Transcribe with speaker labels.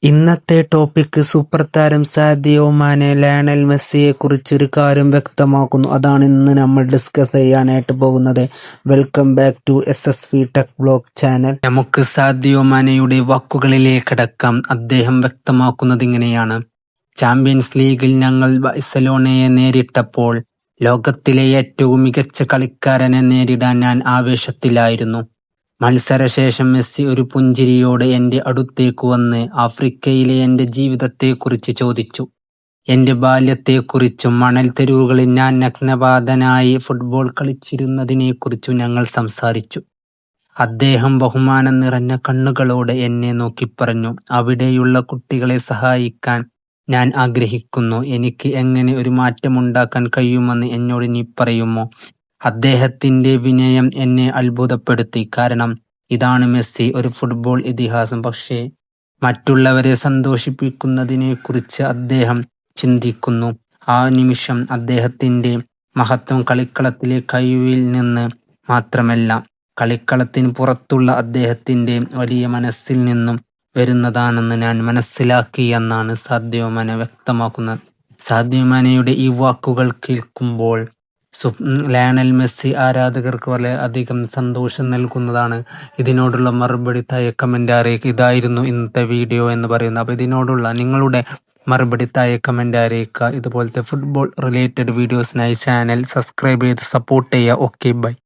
Speaker 1: ഇന്നത്തെ topic super താരം Sadio Mane Lionel മെസ്സിയെ കുറിച്ചൊരു കാര്യം വ്യക്തമാക്കുന്നു. അതാണ് ഇന്ന് നമ്മൾ ഡിസ്കസ് ചെയ്യാനായിട്ട് പോകുന്നത്. Welcome back to SSV tech blog channel. നമുക്ക് സാദിയോ മാനെയുടെ വാക്കുകളിലേക്ക് കടക്കാം. അദ്ദേഹം വ്യക്തമാക്കുന്നത് ഇങ്ങനെയാണ്: ചാമ്പ്യൻസ് ലീഗിൽ ഞങ്ങൾ ബാഴ്സലോണയെ നേരിട്ടപ്പോൾ ലോകത്തിലെ ഏറ്റവും മികച്ച കളിക്കാരനെ നേരിടാൻ ഞാൻ ആവേശത്തിലായിരുന്നു. മത്സരശേഷം മെസ്സി ഒരു പുഞ്ചിരിയോടെ എൻ്റെ അടുത്തേക്ക് വന്ന് ആഫ്രിക്കയിലെ എൻ്റെ ജീവിതത്തെക്കുറിച്ച് ചോദിച്ചു. എൻ്റെ ബാല്യത്തെക്കുറിച്ചും മണൽ തെരുവുകളിൽ ഞാൻ നഗ്നപാതനായി ഫുട്ബോൾ കളിച്ചിരുന്നതിനെക്കുറിച്ചും ഞങ്ങൾ സംസാരിച്ചു. അദ്ദേഹം ബഹുമാനം നിറഞ്ഞ കണ്ണുകളോടെ എന്നെ നോക്കിപ്പറഞ്ഞു, അവിടെയുള്ള കുട്ടികളെ സഹായിക്കാൻ ഞാൻ ആഗ്രഹിക്കുന്നു. എനിക്ക് എങ്ങനെ ഒരു മാറ്റമുണ്ടാക്കാൻ കഴിയുമെന്ന് എന്നോട് നീ പറയുമോ? അദ്ദേഹത്തിൻ്റെ വിനയം എന്നെ അത്ഭുതപ്പെടുത്തി. കാരണം ഇതാണ് മെസ്സി, ഒരു ഫുട്ബോൾ ഇതിഹാസം. പക്ഷേ മറ്റുള്ളവരെ സന്തോഷിപ്പിക്കുന്നതിനെക്കുറിച്ച് അദ്ദേഹം ചിന്തിക്കുന്നു. ആ നിമിഷം അദ്ദേഹത്തിൻ്റെ മഹത്വം കളിക്കളത്തിലെ കഴിവിൽ നിന്ന് മാത്രമല്ല, കളിക്കളത്തിന് പുറത്തുള്ള അദ്ദേഹത്തിൻ്റെ വലിയ മനസ്സിൽ നിന്നും വരുന്നതാണെന്ന് ഞാൻ മനസ്സിലാക്കി എന്നാണ് സാദിയോ മാനെ വ്യക്തമാക്കുന്നത്. സാദിയോ മാനെയുടെ ഈ വാക്കുകൾ കേൾക്കുമ്പോൾ ലയണൽ മെസ്സി ആരാധകർക്ക് വളരെയധികം സന്തോഷം നൽകുന്നതാണ്. ഇതിനോടുള്ള മറുപടി താഴെ കമൻ്റ് അറിയിക്കുക. ഇതായിരുന്നു ഇന്നത്തെ വീഡിയോ എന്ന് പറയുന്നത്. അപ്പോൾ ഇതിനോടുള്ള നിങ്ങളുടെ മറുപടി താഴെ കമൻ്റ് അറിയിക്കുക. ഇതുപോലത്തെ ഫുട്ബോൾ റിലേറ്റഡ് വീഡിയോസിനായി ചാനൽ സബ്സ്ക്രൈബ് ചെയ്ത് സപ്പോർട്ട് ചെയ്യുക. Okay, by.